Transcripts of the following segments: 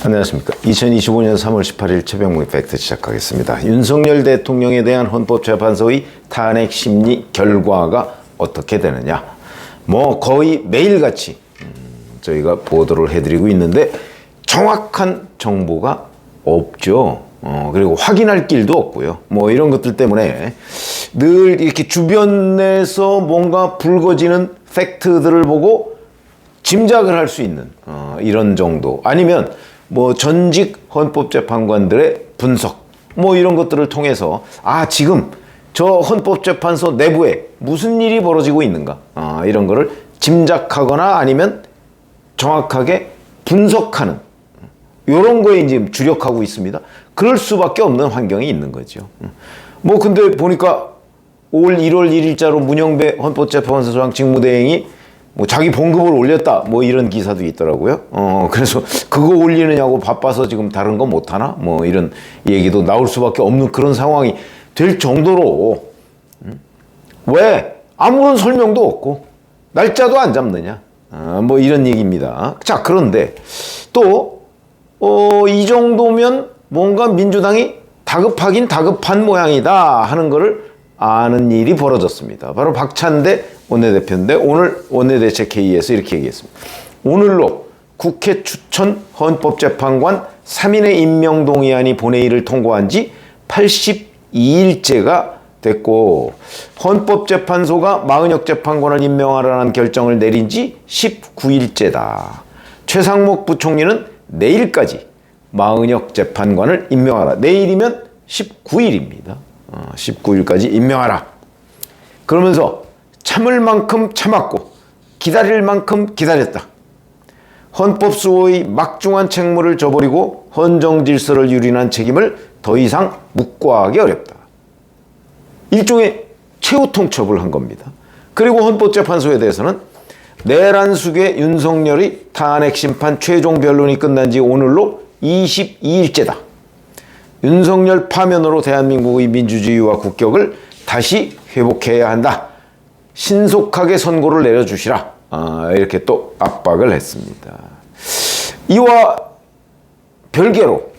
안녕하십니까. 2025년 3월 18일 최병무의 팩트 시작하겠습니다. 윤석열 대통령에 대한 헌법재판소의 탄핵 심리 결과가 어떻게 되느냐. 거의 매일같이 저희가 보도를 해드리고 있는데 정확한 정보가 없죠. 그리고 확인할 길도 없고요. 이런 것들 때문에 늘 이렇게 주변에서 뭔가 불거지는 팩트들을 보고 짐작을 할 수 있는 이런 정도, 아니면 전직 헌법재판관들의 분석 이런 것들을 통해서 지금 저 헌법재판소 내부에 무슨 일이 벌어지고 있는가, 이런 거를 짐작하거나 아니면 정확하게 분석하는 이런 거에 이제 주력하고 있습니다. 그럴 수밖에 없는 환경이 있는 거죠. 근데 보니까 올 1월 1일자로 문영배 헌법재판소장 직무대행이 자기 봉급을 올렸다 이런 기사도 있더라고요. 그래서 그거 올리느냐고 바빠서 지금 다른 거 못하나 이런 얘기도 나올 수밖에 없는 그런 상황이 될 정도로, 왜 아무런 설명도 없고 날짜도 안 잡느냐, 이런 얘기입니다. 자, 그런데 또 이 정도면 뭔가 민주당이 다급하긴 다급한 모양이다 하는 거를 아는 일이 벌어졌습니다. 바로 박찬대 원내대표인데 오늘 원내대책회의에서 이렇게 얘기했습니다. 오늘로 국회 추천 헌법재판관 3인의 임명동의안이 본회의를 통과한 지 82일째가 됐고, 헌법재판소가 마은혁 재판관을 임명하라는 결정을 내린 지 19일째다. 최상목 부총리는 내일까지 마은혁 재판관을 임명하라. 내일이면 19일입니다. 19일까지 임명하라. 그러면서 참을 만큼 참았고 기다릴 만큼 기다렸다. 헌법수호의 막중한 책무를 저버리고 헌정질서를 유린한 책임을 더 이상 묵과하기 어렵다. 일종의 최후 통첩을 한 겁니다. 그리고 헌법재판소에 대해서는 내란숙의 윤석열의 탄핵심판 최종 변론이 끝난 지 오늘로 22일째다. 윤석열 파면으로 대한민국의 민주주의와 국격을 다시 회복해야 한다. 신속하게 선고를 내려주시라. 이렇게 또 압박을 했습니다. 이와 별개로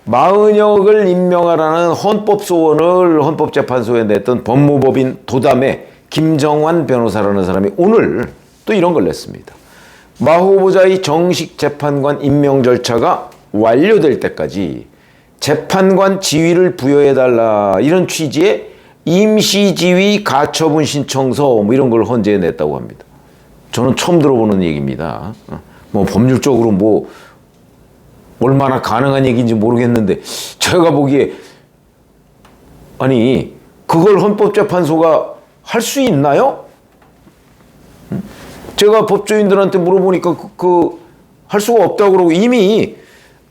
마은혁을 임명하라는 헌법소원을 헌법재판소에 냈던 법무법인 도담의 김정환 변호사라는 사람이 오늘 또 이런 걸 냈습니다. 마 후보자의 정식 재판관 임명 절차가 완료될 때까지 재판관 지위를 부여해달라, 이런 취지의 임시지위 가처분 신청서 이런 걸 헌재에 냈다고 합니다. 저는 처음 들어보는 얘기입니다. 법률적으로 얼마나 가능한 얘기인지 모르겠는데, 제가 보기에 그걸 헌법재판소가 할 수 있나요? 제가 법조인들한테 물어보니까 할 수가 없다고 그러고, 이미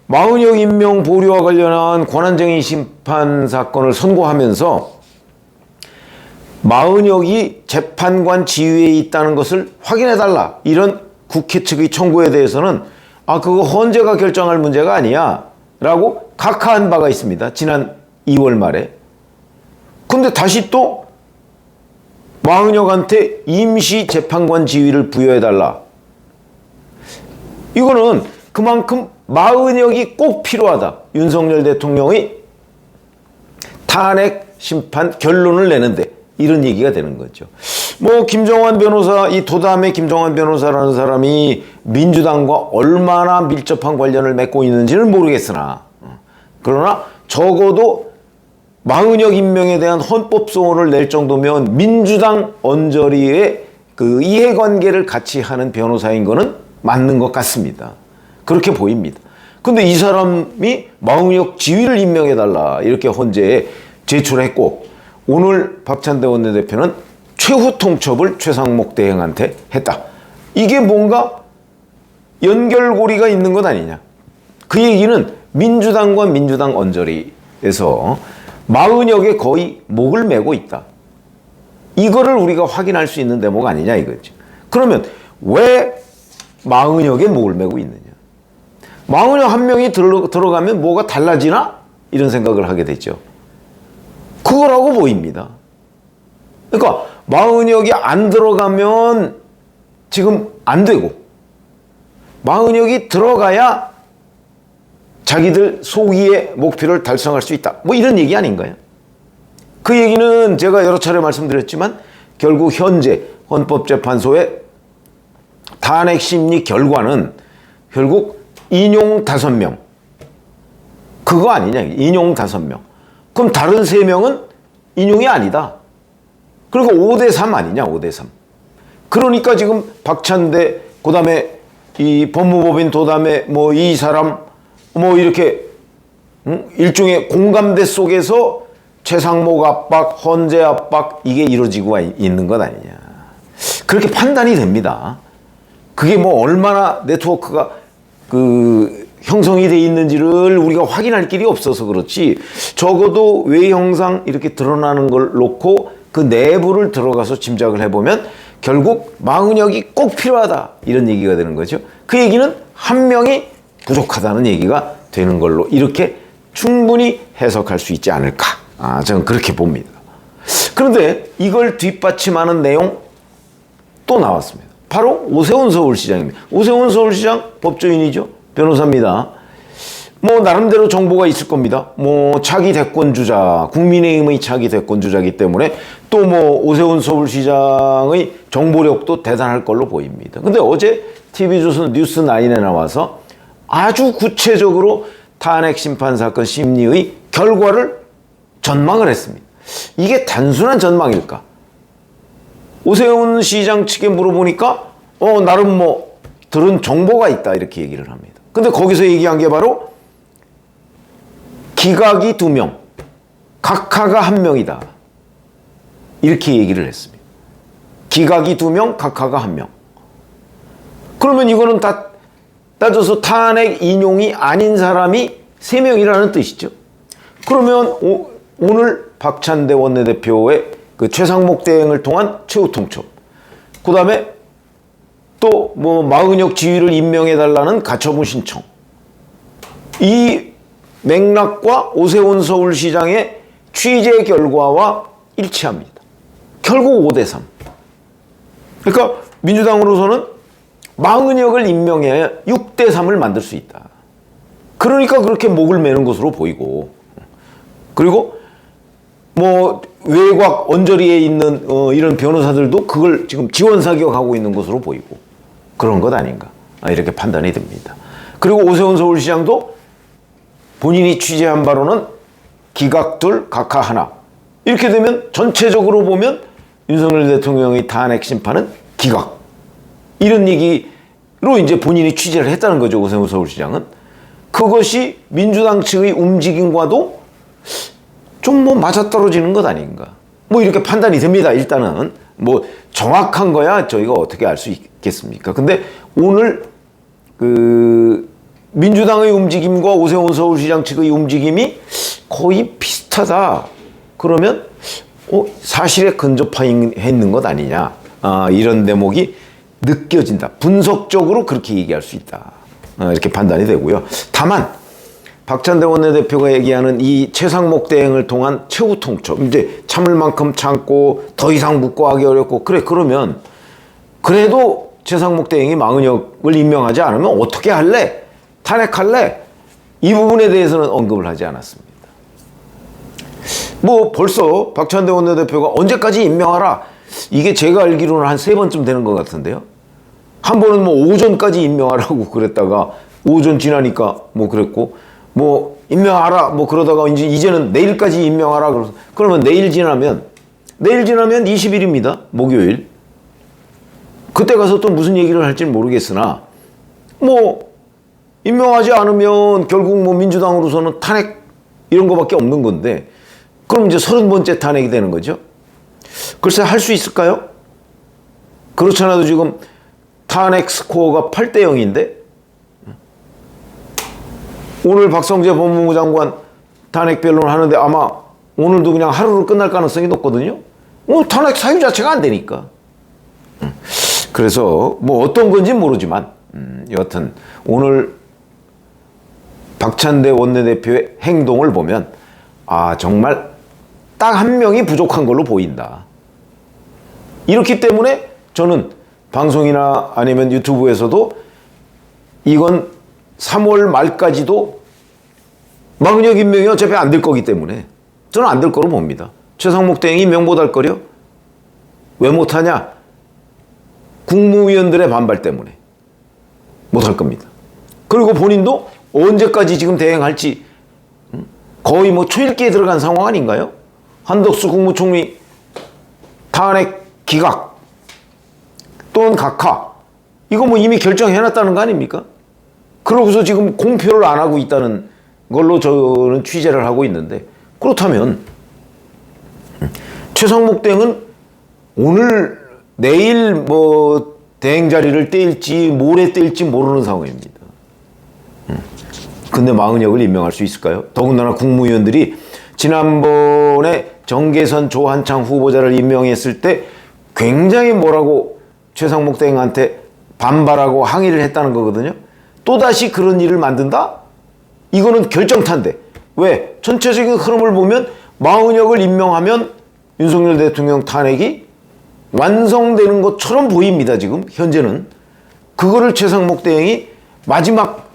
마은혁 임명 보류와 관련한 권한쟁의 심판 사건을 선고하면서 마은혁이 재판관 지위에 있다는 것을 확인해달라, 이런 국회 측의 청구에 대해서는 그거 헌재가 결정할 문제가 아니야 라고 각하한 바가 있습니다. 지난 2월 말에. 근데 다시 또 마은혁한테 임시 재판관 지위를 부여해달라. 이거는 그만큼 마은혁이 꼭 필요하다. 윤석열 대통령의 탄핵 심판 결론을 내는데 이런 얘기가 되는 거죠. 김정환 변호사, 이 도담의 김정환 변호사라는 사람이 민주당과 얼마나 밀접한 관련을 맺고 있는지는 모르겠으나, 그러나 적어도 마은혁 임명에 대한 헌법소원을 낼 정도면 민주당 언저리의 그 이해관계를 같이 하는 변호사인 거는 맞는 것 같습니다. 그렇게 보입니다. 근데 이 사람이 마은혁 지위를 임명해달라 이렇게 헌재에 제출했고, 오늘 박찬대 원내대표는 최후 통첩을 최상목 대행한테 했다. 이게 뭔가 연결고리가 있는 것 아니냐. 그 얘기는 민주당과 민주당 언저리에서 마은혁에 거의 목을 메고 있다. 이거를 우리가 확인할 수 있는 대목 아니냐 이거죠. 그러면 왜 마은혁에 목을 메고 있느냐. 마은혁 한 명이 들어가면 뭐가 달라지나? 이런 생각을 하게 되죠. 그거라고 보입니다. 그러니까 마은혁이 안 들어가면 지금 안 되고 마흔역이 들어가야 자기들 소위의 목표를 달성할 수 있다. 뭐 이런 얘기 아닌가요? 그 얘기는 제가 여러 차례 말씀드렸지만 결국 현재 헌법재판소의 탄핵 심리 결과는 결국 인용 5명. 그거 아니냐. 인용 5명. 그럼 다른 3명은 인용이 아니다. 그리고 5대3 아니냐. 5대3. 그러니까 지금 박찬대, 그 다음에 이 법무법인 도담에 뭐 이 사람 뭐 이렇게 일종의 공감대 속에서 최상목 압박, 헌재 압박 이게 이루어지고 있는 것 아니냐. 그렇게 판단이 됩니다. 그게 뭐 얼마나 네트워크가 형성이 돼 있는지를 우리가 확인할 길이 없어서 그렇지 적어도 외형상 이렇게 드러나는 걸 놓고 그 내부를 들어가서 짐작을 해보면 결국 마흔역이 꼭 필요하다 이런 얘기가 되는 거죠. 그 얘기는 한 명이 부족하다는 얘기가 되는 걸로 이렇게 충분히 해석할 수 있지 않을까. 저는 그렇게 봅니다. 그런데 이걸 뒷받침하는 내용 또 나왔습니다. 바로 오세훈 서울시장입니다. 오세훈 서울시장 법조인이죠. 변호사입니다. 뭐 나름대로 정보가 있을 겁니다. 뭐 차기 대권주자, 국민의힘의 차기 대권주자이기 때문에 또 뭐 오세훈 서울시장의 정보력도 대단할 걸로 보입니다. 근데 어제 TV조선 뉴스9에 나와서 아주 구체적으로 탄핵 심판 사건 심리의 결과를 전망을 했습니다. 이게 단순한 전망일까? 오세훈 시장 측에 물어보니까 나름 뭐 들은 정보가 있다 이렇게 얘기를 합니다. 근데 거기서 얘기한 게 바로 기각이 2명, 각하가 1명이다. 이렇게 얘기를 했습니다. 기각이 2명, 각하가 1명. 그러면 이거는 다 따져서 탄핵 인용이 아닌 사람이 3명이라는 뜻이죠. 그러면 오늘 박찬대 원내대표의 그 최상목 대행을 통한 최후 통첩, 그 다음에 또 뭐 마흔역 지휘를 임명해달라는 가처분 신청, 이 맥락과 오세훈 서울시장의 취재 결과와 일치합니다. 결국 5대3. 그러니까 민주당으로서는 마흔역을 임명해야 6대3을 만들 수 있다. 그러니까 그렇게 목을 매는 것으로 보이고, 그리고 뭐 외곽 언저리에 있는 이런 변호사들도 그걸 지금 지원 사격하고 있는 것으로 보이고 그런 것 아닌가 이렇게 판단이 됩니다. 그리고 오세훈 서울시장도 본인이 취재한 바로는 기각 2, 각하 1 이렇게 되면 전체적으로 보면 윤석열 대통령의 탄핵 심판은 기각 이런 얘기로 이제 본인이 취재를 했다는 거죠. 오세훈 서울시장은 그것이 민주당 측의 움직임과도 좀 뭐 맞아떨어지는 것 아닌가 뭐 이렇게 판단이 됩니다. 일단은 뭐 정확한 거야 저희가 어떻게 알 수 있겠습니까? 근데 오늘 민주당의 움직임과 오세훈 서울시장 측의 움직임이 거의 비슷하다. 그러면 사실에 근접했는 것 아니냐 이런 대목이 느껴진다. 분석적으로 그렇게 얘기할 수 있다. 이렇게 판단이 되고요. 다만 박찬대 원내대표가 얘기하는 이 최상목 대행을 통한 최후 통첩, 이제 참을 만큼 참고 더 이상 묵고하기 어렵고 그러면 그래도 최상목 대행이 마흔역을 임명하지 않으면 어떻게 할래? 탄핵할래? 이 부분에 대해서는 언급을 하지 않았습니다. 뭐 벌써 박찬대 원내대표가 언제까지 임명하라? 이게 제가 알기로는 한 3번쯤 되는 것 같은데요. 한 번은 뭐 오전까지 임명하라고 그랬다가 오전 지나니까 뭐 그랬고 뭐 임명하라 뭐 그러다가 이제는 내일까지 임명하라 그러면 내일 지나면 20일입니다. 목요일. 그때 가서 또 무슨 얘기를 할지 모르겠으나 뭐 임명하지 않으면 결국 뭐 민주당으로서는 탄핵 이런 거밖에 없는 건데 그럼 이제 30번째 탄핵이 되는 거죠. 글쎄 할 수 있을까요? 그렇지 않아도 지금 탄핵 스코어가 8대 0인데 오늘 박성재 법무부 장관 탄핵 변론을 하는데 아마 오늘도 그냥 하루로 끝날 가능성이 높거든요. 탄핵 사유 자체가 안 되니까. 그래서 뭐 어떤 건지 모르지만 여하튼 오늘 박찬대 원내대표의 행동을 보면 정말 딱 1명이 부족한 걸로 보인다. 이렇기 때문에 저는 방송이나 아니면 유튜브에서도 이건 3월 말까지도 마은혁 임명이 어차피 안 될 거기 때문에 저는 안 될 거로 봅니다. 최상목 대행이 임명 못할 거려? 왜 못하냐? 국무위원들의 반발 때문에 못할 겁니다. 그리고 본인도 언제까지 지금 대행할지 거의 뭐 초읽기에 들어간 상황 아닌가요? 한덕수 국무총리 탄핵 기각 또는 각하 이거 뭐 이미 결정해놨다는 거 아닙니까? 그러고서 지금 공표를 안 하고 있다는 걸로 저는 취재를 하고 있는데 그렇다면 최상목 대행은 오늘 내일 뭐 대행 자리를 떼일지 모레 떼일지 모르는 상황입니다. 근데 마은혁을 임명할 수 있을까요? 더군다나 국무위원들이 지난번에 정계선 조한창 후보자를 임명했을 때 굉장히 뭐라고 최상목 대행한테 반발하고 항의를 했다는 거거든요. 또다시 그런 일을 만든다? 이거는 결정타인데 왜? 전체적인 흐름을 보면 마은혁을 임명하면 윤석열 대통령 탄핵이 완성되는 것처럼 보입니다. 지금 현재는. 그거를 최상목 대행이 마지막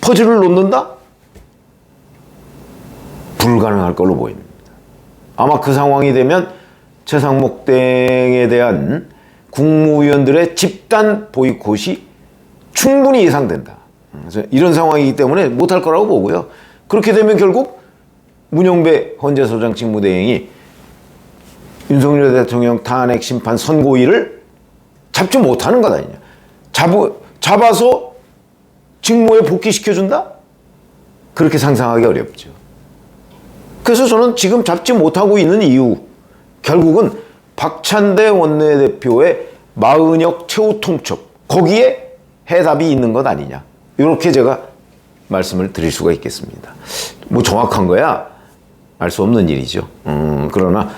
퍼즐을 놓는다? 불가능할 걸로 보입니다. 아마 그 상황이 되면 최상목 대행에 대한 국무위원들의 집단 보이콧이 충분히 예상된다. 그래서 이런 상황이기 때문에 못할 거라고 보고요. 그렇게 되면 결국 문영배 헌재소장 직무대행이 윤석열 대통령 탄핵 심판 선고일을 잡지 못하는 것 아니냐. 잡아서 직무에 복귀시켜준다? 그렇게 상상하기 어렵죠. 그래서 저는 지금 잡지 못하고 있는 이유 결국은 박찬대 원내대표의 마은혁 최후 통첩 거기에 해답이 있는 것 아니냐. 이렇게 제가 말씀을 드릴 수가 있겠습니다. 뭐 정확한 거야 알 수 없는 일이죠. 그러나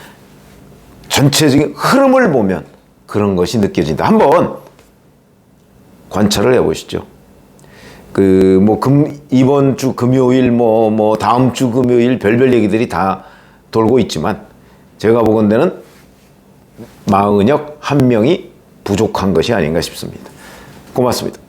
전체적인 흐름을 보면 그런 것이 느껴진다. 한번 관찰을 해보시죠. 이번 주 금요일, 다음 주 금요일 별별 얘기들이 다 돌고 있지만 제가 보건대는 마은혁 한 명이 부족한 것이 아닌가 싶습니다. 고맙습니다.